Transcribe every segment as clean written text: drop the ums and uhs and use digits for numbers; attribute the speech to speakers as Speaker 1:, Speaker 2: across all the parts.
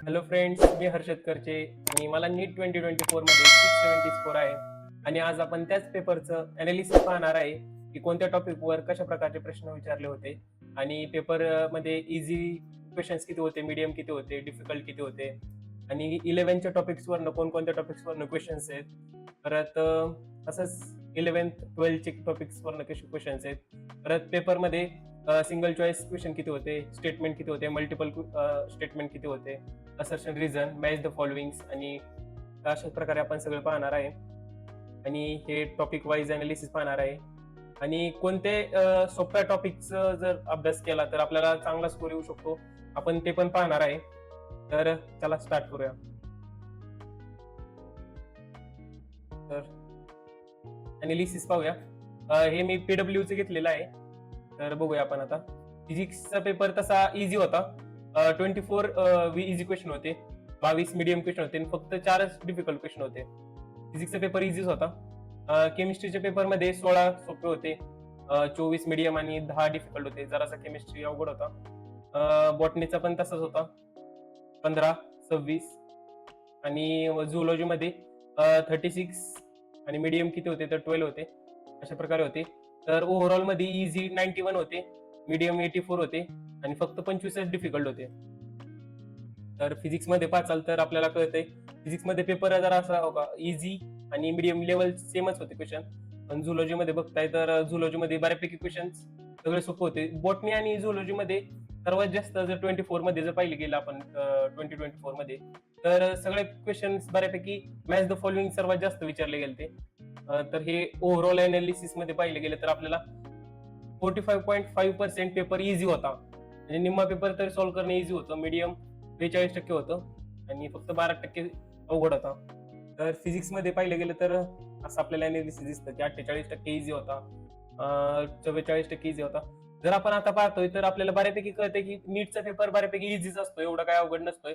Speaker 1: Hello friends, मी हर्षद करचे आणि मला नीट 2024 मध्ये 670 स्कोर आहे. आणि आज आपण त्याच पेपरचं अनालिसिस पाहणार आहे की कोणत्या टॉपिकवर कशा प्रकारचे प्रश्न विचारले होते आणि पेपर मध्ये इझी क्वेश्चन्स किती होते, मीडियम किती होते, डिफिकल्ट किती होते आणि 11च्या टॉपिक्सवरनं कोणकोणत्या टॉपिक्सवरनं क्वेश्चन्स आहेत. परत असंच 11th 12चे टॉपिक्सवरनं कसे क्वेश्चन्स आहेत. परत पेपरमध्ये सिंगल चॉईस क्वेश्चन किती होते, स्टेटमेंट किती होते, मल्टिपल स्टेटमेंट किती होते, assertion reason, match the followings आणि अशाच प्रकारे आपण सगळं पाहणार आहे. आणि हे टॉपिक वाईज अनालिसिस पाहणार आहे. आणि कोणते सोप्या टॉपिकचा जर अभ्यास केला तर आपल्याला चांगला स्कोर येऊ शकतो, आपण ते पण पाहणार आहे. तर चला स्टार्ट करूया. तर अनालिसिस पाहूया. हे मी पीडब्ल्यूचं घेतलेलं आहे. तर बघूया आपण आता. फिजिक्सचा पेपर तसा इझी होता. 24 इझी क्वेश्चन होते, 22 मीडियम क्वेश्चन होते आणि फक्त 4च डिफिकल्ट क्वेश्चन होते. फिजिक्सचा पेपर इझीच होता. केमिस्ट्रीच्या पेपरमध्ये 16 सोपे होते, 24 मीडियम आणि 10 डिफिकल्ट होते. जरासा केमिस्ट्री अवघड होता. बॉटनीचा पण तसाच होता, 15, 26 आणि झुलॉजीमध्ये 36 आणि मीडियम किती होते तर 12 होते. अशा प्रकारे होते. तर ओव्हरऑल मध्ये इझी 91 होते, मीडियम 84 होते आणि फक्त 25च डिफिकल्ट होते. तर फिजिक्स मध्ये पाचाल तर आपल्याला कळतंय फिजिक्समध्ये पेपर जरा असा होता इझी आणि मीडियम लेवल सेमच होते क्वेश्चन. पण झुलॉजी मध्ये बघताय तर झुलॉजी मध्ये बऱ्यापैकी क्वेश्चन सगळे सोपे होते. बॉटनी आणि झुलॉजी मध्ये सर्वात जास्त जर 24 मध्ये जर पाहिलं गेलं आपण 2024 मध्ये, तर सगळे क्वेश्चन बऱ्यापैकी मॅच द फॉलोइंग सर्वात जास्त विचारले गेले ते. तर हे ओव्हरऑल अनालिसिस मध्ये पाहिलं गेलं तर आपल्याला 45.5% पेपर इझी होता. म्हणजे निम्मा पेपर तर सॉल्व्ह करणं इझी होतं. मीडियम 42% होतं आणि फक्त 12% अवघड होता. तर फिजिक्स मध्ये पाहिलं गेलं तर असं आपल्याला अनालिसिस दिसतं की 48% इझी होता, 44% इझी होता. जर आपण आता पाहतोय तर आपल्याला बऱ्यापैकी कळतंय की नीटचा पेपर बऱ्यापैकी इझीच असतो, एवढा काय अवघड नसतोय.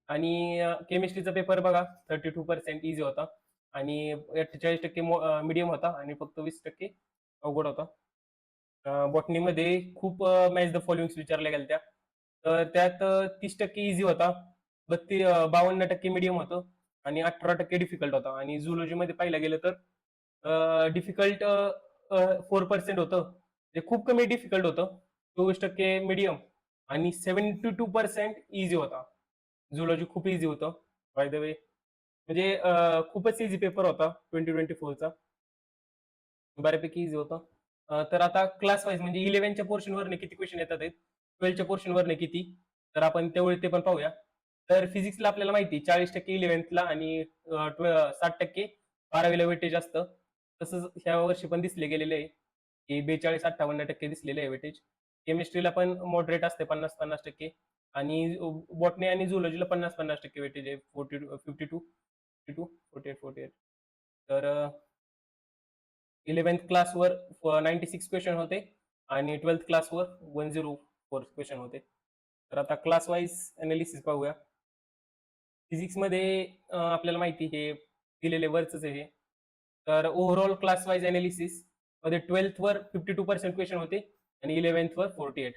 Speaker 1: आणि केमिस्ट्रीचा पेपर बघा 32% इझी होता आणि 48% मीडियम होता आणि फक्त 20% अवघड होता. बॉटनीमध्ये खूप मॅच द फॉलोइंग्स विचारल्या गेल्या. तर त्यात 30% इझी होता, 52% मीडियम होतं आणि 18% डिफिकल्ट होता. आणि झुलॉजीमध्ये पाहिलं गेलं तर डिफिकल्ट 4% होतं, म्हणजे खूप कमी डिफिकल्ट होतं, 24% मीडियम आणि 72% इझी होता. झुलॉजी खूप इझी होतं बाय द वे. म्हणजे खूपच इझी पेपर होता 2024चा, बऱ्यापैकी इझी होता. तर आता क्लास वाईज म्हणजे 11च्या पोर्शन वरने किती क्वेश्चन येतात आहेत, 12च्या पोर्शन वरने किती, तर आपण तेवढे ते पण पाहूया. तर फिजिक्सला आपल्याला माहिती 40% 11ला आणि 60% 12वीला वेटेज असतं. तसंच ह्या वर्षी पण दिसले गेलेले आहे की 42-58% दिसलेले आहे वेटेज. केमिस्ट्रीला पण मॉडरेट असते 50-50% आणि बॉटनी आणि झुलॉजीला 50-50% वेटेज आहे, 52 52 48 48. तर 11th क्लासवर 96 क्वेश्चन होते आणि 12th क्लासवर 104 क्वेश्चन होते. तर आता क्लास वाईज अनालिसिस पाहूया. फिजिक्समध्ये आपल्याला माहिती हे दिलेले वरच आहे हे. तर ओव्हरऑल क्लास वाईज अनालिसिस मध्ये 12th वर 52% क्वेश्चन होते आणि 11th वर 48.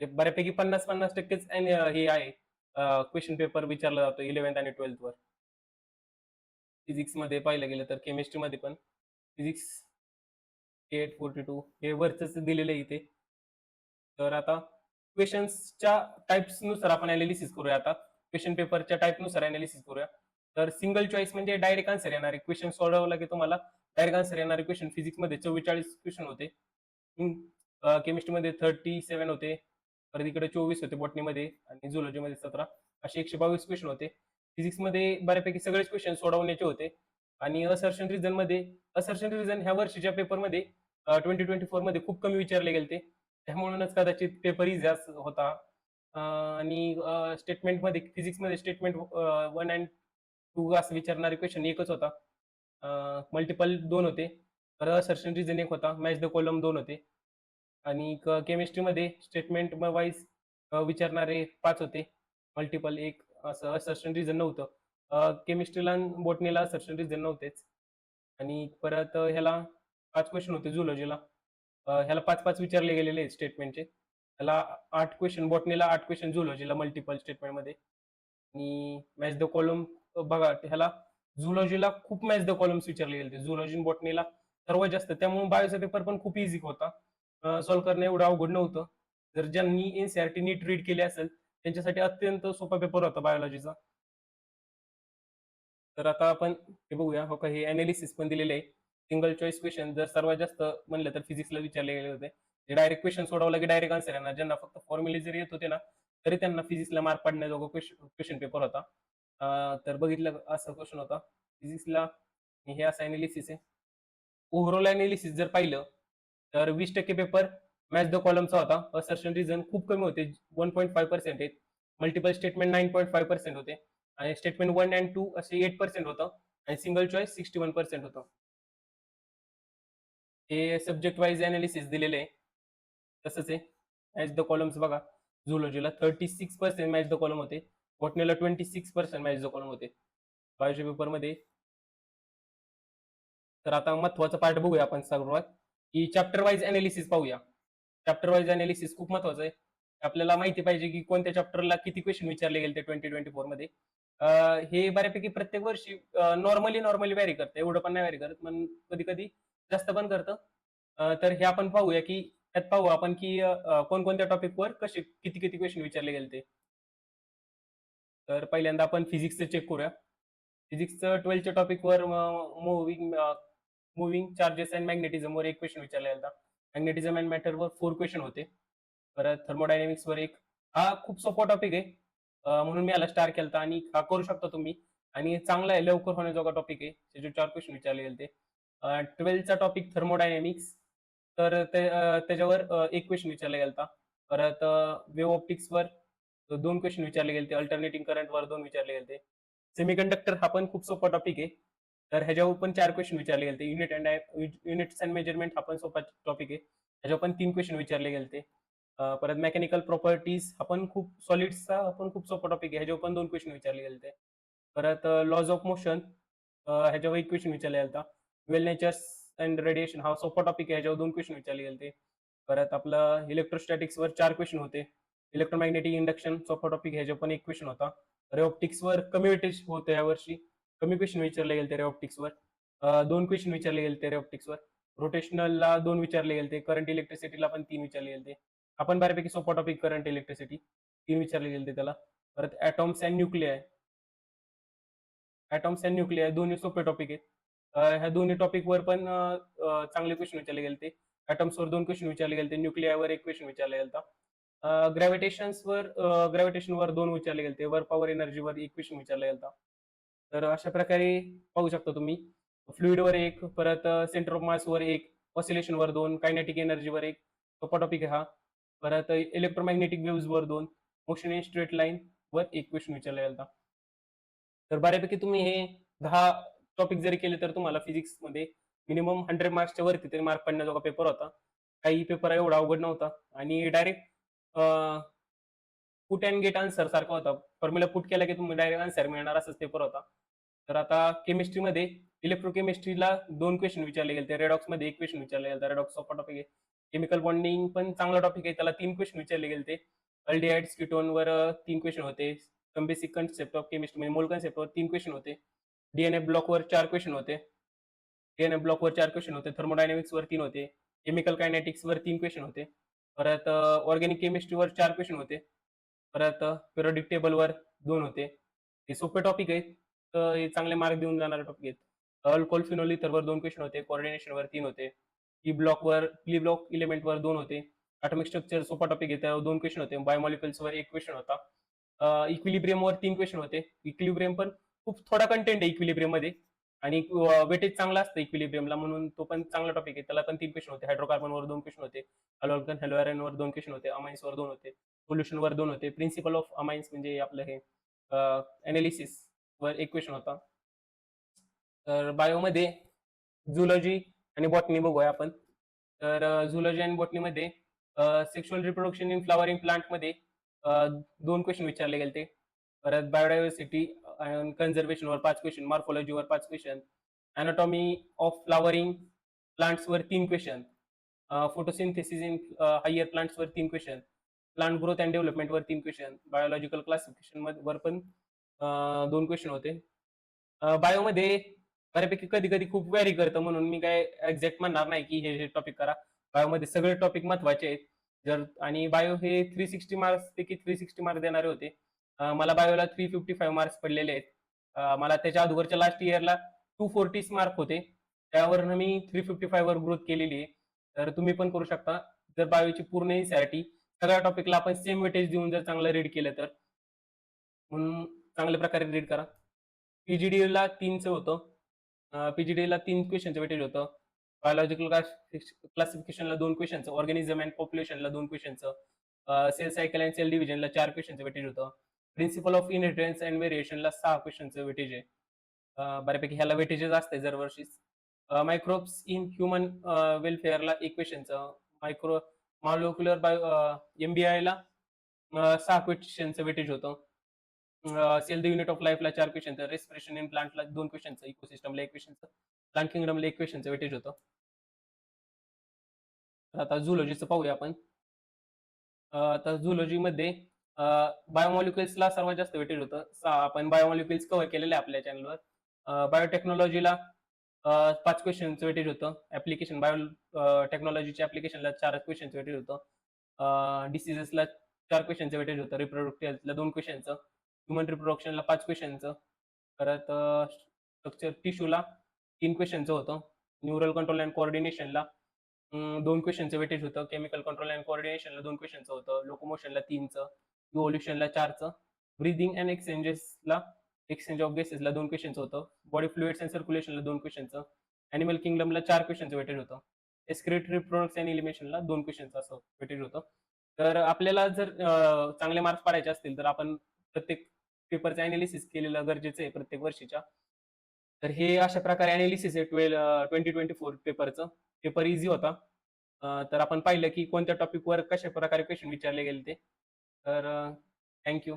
Speaker 1: बऱ्यापैकी 50-50%च हे आहे क्वेश्चन पेपर विचारला जातो 11th आणि 12th वर. फिजिक्समध्ये पाहिलं गेलं तर केमिस्ट्रीमध्ये पण फिजिक्स 842 हे वरच दिलेलं आहे इथे. तर आता क्वेश्चन्सच्या टाइप्सनुसार आपण अनालिसिस करूया. आता क्वेश्चन पेपरच्या टाइपनुसार अनालिसिस करूया. तर सिंगल चॉईस म्हणजे डायरेक्ट आन्सर येणारे क्वेश्चन सोडवला की तुम्हाला डायरेक्ट आन्सर येणारे क्वेश्चन फिजिक्समध्ये 44 क्वेश्चन होते, केमिस्ट्रीमध्ये 37 होते, परत इकडे 24 होते बॉटनीमध्ये आणि झुलॉजीमध्ये 17, असे 122 क्वेश्चन होते. फिजिक्समध्ये बऱ्यापैकी सगळेच क्वेश्चन सोडवण्याचे होते. आणि असर्शन रिझन ह्या वर्षीच्या पेपरमध्ये 2024 मध्ये खूप कमी विचारले गेले, त्यामुळेच कदाचित पेपर इझी होता. आणि स्टेटमेंटमध्ये फिजिक्समध्ये स्टेटमेंट 1 अँड 2 असं विचारणारे क्वेश्चन एकच होता. मल्टिपल 2 होते. तर असर्शन रिझन एक होता, मॅच द कॉलम 2 होते. आणि केमिस्ट्रीमध्ये स्टेटमेंट वाईज विचारणारे 5 होते, मल्टिपल एक, असं असर्शन रिझन नव्हतं. केमिस्ट्रीला बॉटनीला असर्शन रिझन नव्हतेच. आणि परत ह्याला 5 क्वेश्चन होते झुलॉजीला. ह्याला 5-5 विचारले गेलेले आहेत स्टेटमेंटचे. ह्याला 8 क्वेश्चन बॉटनीला, 8 क्वेश्चन झुलॉजीला मल्टिपल स्टेटमेंटमध्ये. आणि मॅच द कॉलम बघा ह्याला झुलॉजीला खूप मॅच द कॉलम्स विचारले गेले, झुलॉजी बॉटनीला सर्वात जास्त. त्यामुळे बायोचा पेपर पण खूप इझी होता, सॉल्व्ह करणं एवढं अवघड नव्हतं. जर ज्यांनी एनसीआरटी नीट रीड केली असेल त्यांच्यासाठी अत्यंत सोपा पेपर होता बायोलॉजीचा. तर आता आपण हे बघूया, हो का, हे अनालिसिस पण दिलेले आहे. सिंगल चॉईस क्वेश्चन जर सर्वात जास्त म्हणलं तर फिजिक्सला विचारले गेले होते. ते डायरेक्ट क्वेश्चन सोडवला की डायरेक्ट आन्सर येणार. ज्यांना फक्त फॉर्म्युले जरी येत होते ना, तरी त्यांना फिजिक्सला मार्क पाडण्याजोगा क्वेश्चन पेपर होता. तर बघितलं असा क्वेश्चन होता फिजिक्सला. हे असं अनालिसिस आहे. ओव्हरऑल अनालिसिस जर पाहिलं तर 20% पेपर मॅच द कॉलमचा होता. असर्शन रिझन खूप कमी होते, 1.5% आहेत. मल्टिपल स्टेटमेंट 9.5% होते आणि स्टेटमेंट 1 अँड 2 असे 8% होतं आणि सिंगल चॉईस 61% होतं. हे सब्जेक्ट वाईज अनालिसिस दिलेले आहे. तसंच आहे मॅच द कॉलम्स बघा. झुलॉजीला 36% मॅच द कॉलम होते, बॉटनीला 26% मॅच द कॉलम होते. बायोच्या पेपरमध्ये तर आता महत्वाचा पार्ट बघूया आपण सर्वात, की चॅप्टर वाईज अनालिसिस पाहूया. चॅप्टर वाईज अनालिसिस खूप महत्वाचं आहे. आपल्याला माहिती पाहिजे की कोणत्या चॅप्टरला किती क्वेश्चन विचारले गेले ते 2024 मध्ये. हे बऱ्यापैकी प्रत्येक वर्षी नॉर्मली व्हॅरी करतं, एवढं पण नाही व्हॅरी करत, पण कधी कधी जास्त पण करतं. तर हे आपण पाहूया की त्यात पाहू आपण की कोणकोणत्या टॉपिकवर कसे किती किती क्वेश्चन विचारले गेले ते. तर पहिल्यांदा आपण फिजिक्सचं चेक करूया. फिजिक्सचं 12च्या टॉपिकवर मुव्हिंग मुव्हिंग चार्जेस अँड मॅग्नेटिझमवर एक क्वेश्चन विचारला गेला. मॅग्नेटिझम अँड मॅटरवर 4 क्वेश्चन होते. परत थर्मोडायनेमिक्सवर एक. हा खूप सोपा टॉपिक आहे, म्हणून मी याला स्टार केलता आणि हा करू शकता तुम्ही. आणि चांगला आहे, लवकर होण्याजोगा टॉपिक आहे. त्याचे 4 क्वेश्चन विचारले गेले ते. 12चा टॉपिक थर्मोडायनेमिक्स. तर त्याच्यावर एक क्वेश्चन विचारला गेला. परत वेव्ह ऑप्टिक्सवर 2 क्वेश्चन विचारले गेले. अल्टरनेटिंग करंटवर 2 विचारले गेले. सेमीकंडक्टर हा पण खूप सोपा टॉपिक आहे. तर ह्याच्यावर पण 4 क्वेश्चन विचारले गेले. युनिट्स अँड मेजरमेंट हा पण सोपा टॉपिक आहे. ह्याच्यावर पण 3 क्वेश्चन विचारले गेले. परत मेकॅनिकल प्रॉपर्टीज हा पण खूप सॉलिड्सचा पण खूप सोपा टॉपिक आहे. ह्याच्यावर पण 2 क्वेश्चन विचारले गेले. परत लॉज ऑफ मोशन ह्याच्यावर एक क्वेश्चन विचारला गेला. वेल नेचर्स अँड रेडिएशन हा सोपा टॉपिक आहे. ह्याच्यावर 2 क्वेश्चन विचारले गेले. परत आपलं इलेक्ट्रोस्टॅटिक्सवर 4 क्वेश्चन होते. इलेक्ट्रोमॅग्नेटिक इंडक्शन सोपा टॉपिक, ह्याच्यावर पण एक क्वेश्चन होता. रे ऑप्टिक्सवर कमी वेटेज होतं यावर्षी, कमी क्वेश्चन विचारले गेले रे ऑप्टिक्सवर. 2 क्वेश्चन विचारले गेले रे ऑप्टिक्सवर. रोटेशनलला 2 विचारले गेले. करंट इलेक्ट्रिसिटीला पण 3 विचारले गेले. आपण बऱ्यापैकी सोपा टॉपिक करंट इलेक्ट्रिसिटी 3 विचारले गेले त्याला. परत ॲटॉम्स अँड न्यूक्लिआय. ॲटॉम्स अँड न्यूक्लिआय दोन्ही सोपे टॉपिक आहेत. ह्या दोन्ही टॉपिकवर पण चांगले क्वेश्चन विचारले गेले. ॲटॉम्सवर 2 क्वेश्चन विचारले गेले. न्यूक्लिआयवर एक क्वेश्चन विचारला गेला. ग्रॅव्हिटेशनवर 2 विचारले गेले. वर्क पॉवर एनर्जीवर एक क्वेश्चन विचारला गेला. तर अशा प्रकारे पाहू शकता तुम्ही. फ्लुइडवर एक, परत सेंटर ऑफ मासवर एक, ऑसिलेशनवर 2, कायनेटिक एनर्जीवर एक सोपा टॉपिक आहे हा. परत इलेक्ट्रोमॅग्नेटिक वेव्हजवर 2, मोशन इन स्ट्रेट लाईन वर एक क्वेश्चन विचारला गेला. तर बऱ्यापैकी तुम्ही हे 10 टॉपिक जरी केले तर तुम्हाला फिजिक्समध्ये मिनिमम 100 मार्क्सच्या वरती तरी मार्क पडण्याजोगा पेपर होता. काही पेपर एवढा अवघड नव्हता आणि direct put and get answer सारखा होता. फॉर्म्युला पुट केला की तुम्ही डायरेक्ट आन्सर मिळणार असाच पेपर होता. तर आता केमिस्ट्रीमध्ये इलेक्ट्रोकेमिस्ट्रीला 2 क्वेश्चन विचारले गेले. रेडॉक्समध्ये एक क्वेश्चन विचारला गेला. रेडॉक्स सोपा टॉपिक आहे. केमिकल बॉन्डिंग पण चांगला टॉपिक आहे. त्याला 3 क्वेश्चन विचारले गेले. अल्डिहाइड्स कीटोनवर 3 क्वेश्चन होते. Some basic concept of chemistry म्हणजे मोल कन्सेप्टवर 3 क्वेश्चन होते. डीएनए ब्लॉकवर 4 क्वेश्चन होते. डीएनए ब्लॉकवर 4 क्वेश्चन होते. थर्मोडायनामिक्सवर 3 होते. केमिकल कायनेटिक्सवर 3 क्वेश्चन होते. परत ऑर्गॅनिक केमिस्ट्रीवर 4 क्वेश्चन होते. परत पिरियडिक टेबलवर 2 होते. हे सोपे टॉपिक आहेत. तर हे चांगले मार्क देऊन जाणारे टॉपिक आहेत. अल्कोहोल फिनोल इथरवर 2 क्वेश्चन होते. कोऑर्डिनेशनवर 3 होते. पी ब्लॉक इलेमेंटवर 2 होते. ॲटॉमिक स्ट्रक्चर सोपा टॉपिक आहे, त्यावर 2 क्वेश्चन होते. बायोमॉलिक्युल्सवर 1 क्वेश्चन होता. इक्विलिब्रियमवर 3 क्वेश्चन होते. इक्विलिब्रियम पण खूप थोडा कंटेंट आहे इक्विलिब्रियममध्ये आणि वेटेज चांगला असतं इक्विलिब्रियमला, म्हणून तो पण चांगला टॉपिक आहे. त्याला पण 3 क्वेश्चन होते. हायड्रोकार्बनवर 2 क्वेश्चन होते. अल्कोहल हेलोआयरनवर 2 क्वेश्चन होते. अमाइन्सवर 2 होते. सोल्युशनवर 2 होते. प्रिन्सिपल ऑफ अमाइन्स म्हणजे आपलं हे एनालिसिस वर 1 क्वेश्चन होता. तर बायोमध्ये झुलॉजी आणि बॉटनी बघूया आपण. तर झुलॉजी आणि बॉटनीमध्ये सेक्शुअल रिप्रोडक्शन इन फ्लॉवरिंग प्लांटमध्ये 2 क्वेश्चन विचारले गेले. परत बायोडायव्हर्सिटी अँड कन्झर्वेशनवर 5 क्वेश्चन, मॉर्फॉलॉजीवर 5 क्वेश्चन, अॅनाटॉमी ऑफ फ्लॉवरिंग प्लांट्सवर 3 क्वेश्चन, फोटोसिंथेसिस इन हायर प्लांट्सवर 3 क्वेश्चन, प्लांट ग्रोथ अँड डेव्हलपमेंटवर 3 क्वेश्चन, बायोलॉजिकल क्लासिफिकेशन वर पण 2 क्वेश्चन होते. बायोमध्ये बऱ्यापैकी कधी-कधी खूप व्हॅरी करतं म्हणून मी काय एक्झॅक्ट म्हणणार नाही, की हे टॉपिक करा. बायोमध्ये सगळे टॉपिक महत्त्वाचे आहेत. जर आणि बायो हे 360 मार्क्सपैकी 360 मार्क्स देणारे होते. मला बायोला 355 मार्क्स पडलेले आहेत. मला त्याच्या अगोदरच्या लास्ट इयरला 240 मार्क होते. त्यावरनं मी 355 वर ग्रोथ केलेली आहे. तर तुम्ही पण करू शकता. जर बायोची पूर्ण एन-सी-आर-टी सगळ्या टॉपिकला आपण सेम वेटेज देऊन जर चांगलं रीड केलं तर. म्हणून चांगल्या प्रकारे रीड करा. पी-जी-डीला 3चं होतं. पी-जी-डीला 3 क्वेशनचं वेटेज होतं. बायोलॉजिकल क्लासिफिकेशनला 2 क्वेशनचं, ऑर्गॅनिझम अँड पॉप्युलेशनला 2 क्वेशनचं, सेल सायकल अँड सेल डिव्हिजनला 4 क्वेशनचं वेटेज होतं. प्रिन्सिपल ऑफ इनहेरिटन्स अँड व्हेरिएशनला 6 क्वेशनचं वेटेज आहे. बऱ्यापैकी ह्याला वेटेजेस असते दरवर्षीच. मायक्रोब्स इन ह्यूमन वेलफेअरला 1 क्वेशनचं, मायक्रो मॉलिक्युलर एम-बी-आयला 6 क्वेशनचं वेटेज होतं. सेल द युनिट ऑफ लाईफला 4 क्वेशनचं, रेस्पिरेशन इन प्लांटला 2 क्वेशनचं, इकोसिस्टमला 1 क्वेशनचं, प्लांट किंगडमला 1 क्वेशनचं वेटेज होतं. तर आता झुलॉजीचं पाहूया आपण. तर झुलॉजीमध्ये बायोमॉलिक्युल्सला सर्वात जास्त वेटेज होतं. आपण बायोमॉलिक्युल्स कव्हर केलेले आहे आपल्या चॅनलवर. बायोटेक्नॉलॉजीला 5 क्वेशनचं वेटेज होतं. ॲप्लिकेशन टेक्नॉलॉजीच्या ॲप्लिकेशनला 4 क्वेशनचं वेटेज होतं. डिसीजेसला 4 क्वेशनचं वेटेज होतं. रिप्रोडक्टिव्ह हेल्थला 2 क्वेशनचं, ह्युमन रिप्रोडक्शनला 5 क्वेशनचं, परत स्ट्रक्चर टिश्यूला 3 क्वेशनचं होतं. न्यूरल कंट्रोल अँड कोऑर्डिनेशनला 2 क्वेशनचं वेटेज होतं. केमिकल कंट्रोल अँड कोऑर्डिनेशनला 2 क्वेशनचं होतं. लोकोमोशनला 3चं, इव्होल्युशनला 4चं, ब्रीथिंग अँड एक्सचेंज ऑफ गेसेसला 2 क्वेशनचं होतं. बॉडी फ्लुइड्स अँड सर्क्युलेशनला 2 क्वेशनचं, ॲनिमल किंगडमला 4 क्वेशनचं वेटेज होतं. एक्सक्रिटरी प्रोडक्ट्स अँड एलिमिनेशनला 2 क्वेशनचं असं वेटेज होतं. तर आपल्याला जर चांगले मार्क्स पाडायचे असतील तर आपण प्रत्येक पेपरचं एनालिसिस केलेलं गरजेचं आहे प्रत्येक वर्षीच्या. तर हे अशा प्रकारे एनालिसिस आहे 2024 पेपरचं. पेपर ईझी होता. तर आपण पाहिलं की कोणत्या टॉपिकवर कशा प्रकारे क्वेशन विचारले गेले ते. तर थँक यू.